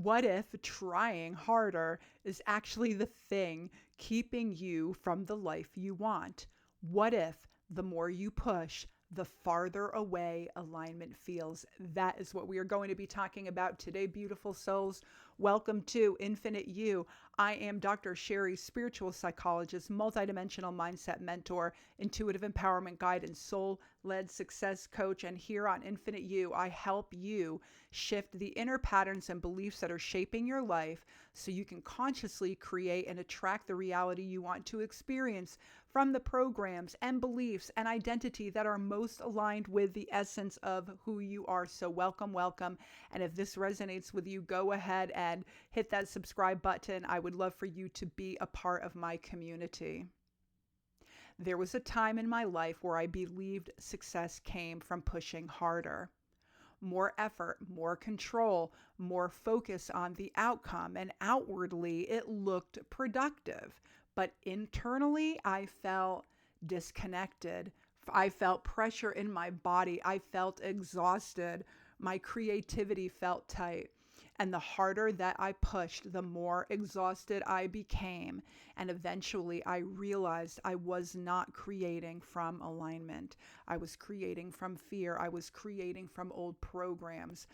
What if trying harder is actually the thing keeping you from the life you want? What if the more you push, the farther away alignment feels? That is what we are going to be talking about today, beautiful souls. Welcome to Infinite You. I am Dr. Sheri, spiritual psychologist, multidimensional mindset mentor, intuitive empowerment guide, and soul-led success coach. And here on Infinite You, I help you shift the inner patterns and beliefs that are shaping your life so you can consciously create and attract the reality you want to experience from the programs and beliefs and identity that are most aligned with the essence of who you are. So welcome, welcome. And if this resonates with you, go ahead and hit that subscribe button. I would love for you to be a part of my community. There was a time in my life where I believed success came from pushing harder. More effort, more control, more focus on the outcome, and outwardly it looked productive. But internally, I felt disconnected. I felt pressure in my body. I felt exhausted. My creativity felt tight. And the harder that I pushed, the more exhausted I became. And eventually I realized I was not creating from alignment. I was creating from fear. I was creating from old programs.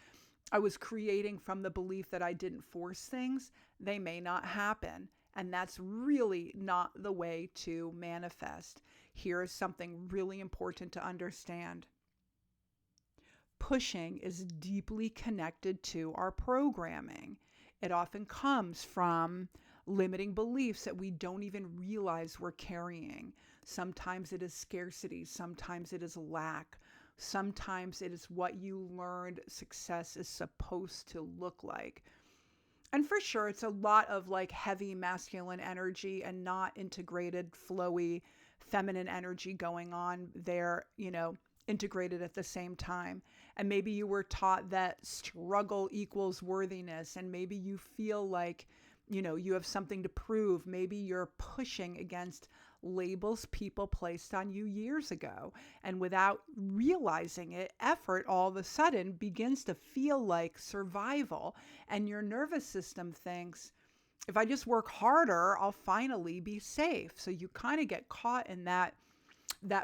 I was creating from the belief that I didn't force things, they may not happen. And that's really not the way to manifest. Here is something really important to understand. Pushing is deeply connected to our programming. It often comes from limiting beliefs that we don't even realize we're carrying. Sometimes it is scarcity, sometimes it is lack, sometimes it is what you learned success is supposed to look like. And for sure, it's a lot of like heavy masculine energy and not integrated, flowy, feminine energy going on there, integrated at the same time. And maybe you were taught that struggle equals worthiness. And maybe you feel like, you have something to prove. Maybe you're pushing against labels people placed on you years ago. And without realizing it, effort all of a sudden begins to feel like survival. And your nervous system thinks, if I just work harder, I'll finally be safe. So you kind of get caught in that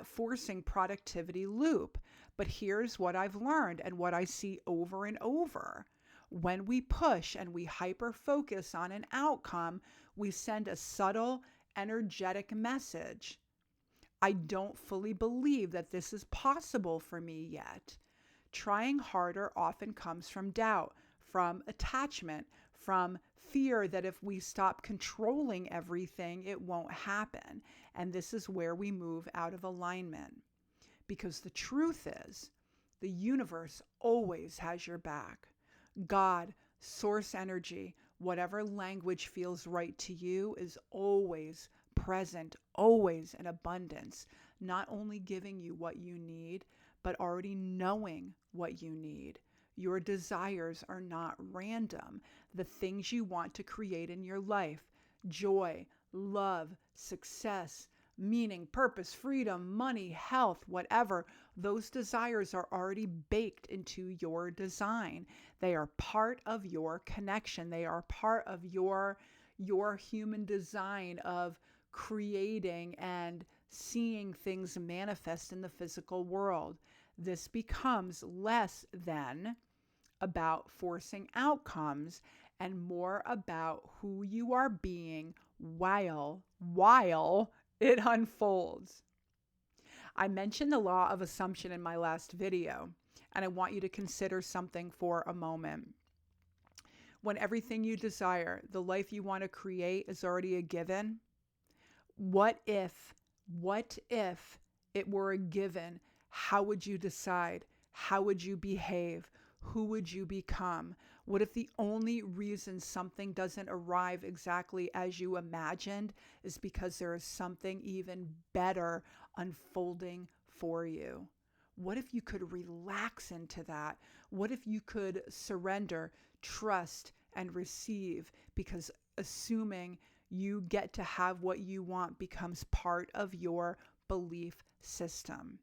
forcing productivity loop. But here's what I've learned and what I see over and over. When we push and we hyper focus on an outcome, we send a subtle, energetic message. I don't fully believe that this is possible for me yet. Trying harder often comes from doubt, from attachment, from fear that if we stop controlling everything, it won't happen. And this is where we move out of alignment. Because the truth is, the universe always has your back. God, source energy, whatever language feels right to you, is always present, always in abundance, not only giving you what you need, but already knowing what you need. Your desires are not random. The things you want to create in your life, joy, love, success, meaning, purpose, freedom, money, health, whatever, those desires are already baked into your design. They are part of your connection. They are part of your human design of creating and seeing things manifest in the physical world. This becomes less than about forcing outcomes and more about who you are being while it unfolds. I mentioned the law of assumption in my last video, and I want you to consider something for a moment. When everything you desire, the life you want to create, is already a given, what if it were a given? How would you decide? How would you behave? Who would you become? What if the only reason something doesn't arrive exactly as you imagined is because there is something even better unfolding for you? What if you could relax into that? What if you could surrender, trust, and receive? Because assuming you get to have what you want becomes part of your belief system.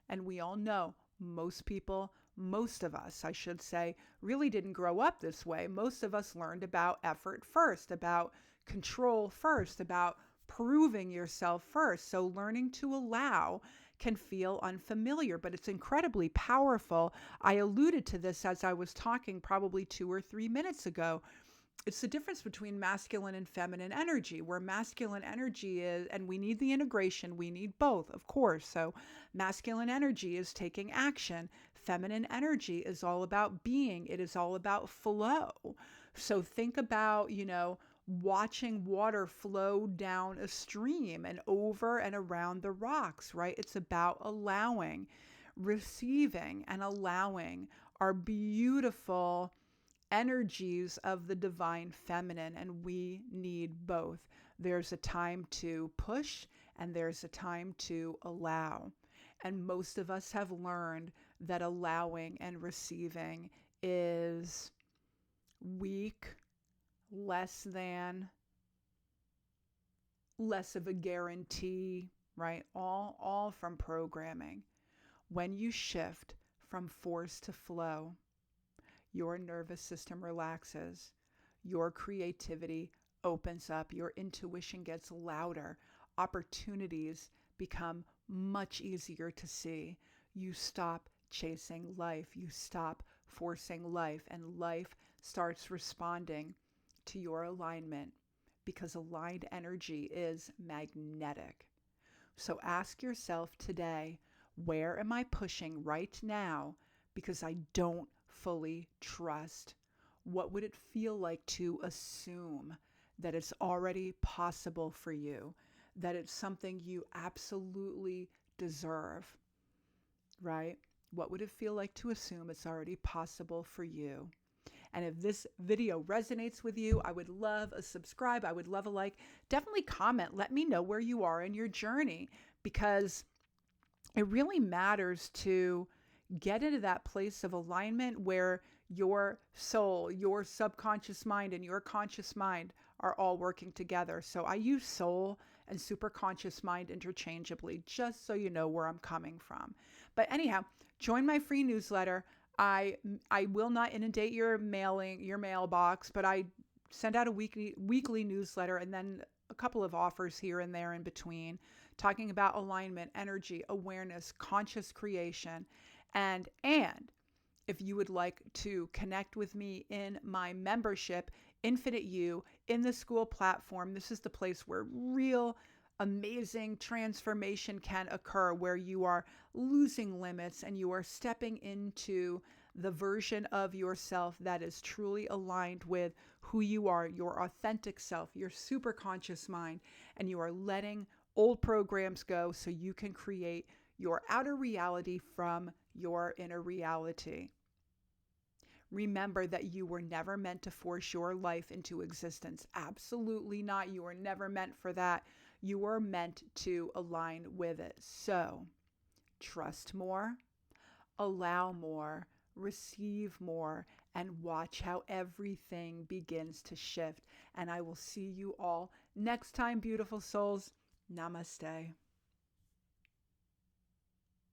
And we all know most people most of us, I should say, really didn't grow up this way. Most of us learned about effort first, about control first, about proving yourself first. So learning to allow can feel unfamiliar, but it's incredibly powerful. I alluded to this as I was talking probably 2 or 3 minutes ago. It's the difference between masculine and feminine energy, where masculine energy is, and we need the integration, we need both, of course. So masculine energy is taking action. Feminine energy is all about being. It is all about flow. So think about, watching water flow down a stream and over and around the rocks, right? It's about allowing, receiving, and allowing our beautiful energies of the divine feminine, and we need both. There's a time to push and there's a time to allow. And most of us have learned that allowing and receiving is weak, less than, less of a guarantee, right? All from programming. When you shift from force to flow, your nervous system relaxes, your creativity opens up, your intuition gets louder, opportunities become much easier to see. You stop chasing life, you stop forcing life, and life starts responding to your alignment, because aligned energy is magnetic. So ask yourself today, where am I pushing right now because I don't fully trust? What would it feel like to assume that it's already possible for you, that it's something you absolutely deserve, right? What would it feel like to assume it's already possible for you? And if this video resonates with you, I would love a subscribe. I would love a like. Definitely comment. Let me know where you are in your journey, because it really matters to get into that place of alignment where your soul, your subconscious mind, and your conscious mind are all working together. So I use soul and superconscious mind interchangeably, just so you know where I'm coming from. But anyhow, join my free newsletter. I will not inundate your mailbox, but I send out a weekly newsletter, and then a couple of offers here and there in between, talking about alignment, energy, awareness, conscious creation. And if you would like to connect with me in my membership, Infinite You, in the school platform, this is the place where real amazing transformation can occur, where you are losing limits and you are stepping into the version of yourself that is truly aligned with who you are, your authentic self, your super conscious mind, and you are letting old programs go so you can create your outer reality from your inner reality. Remember that you were never meant to force your life into existence. Absolutely not. You were never meant for that. You were meant to align with it. So, trust more, allow more, receive more, and watch how everything begins to shift. And I will see you all next time, beautiful souls. Namaste.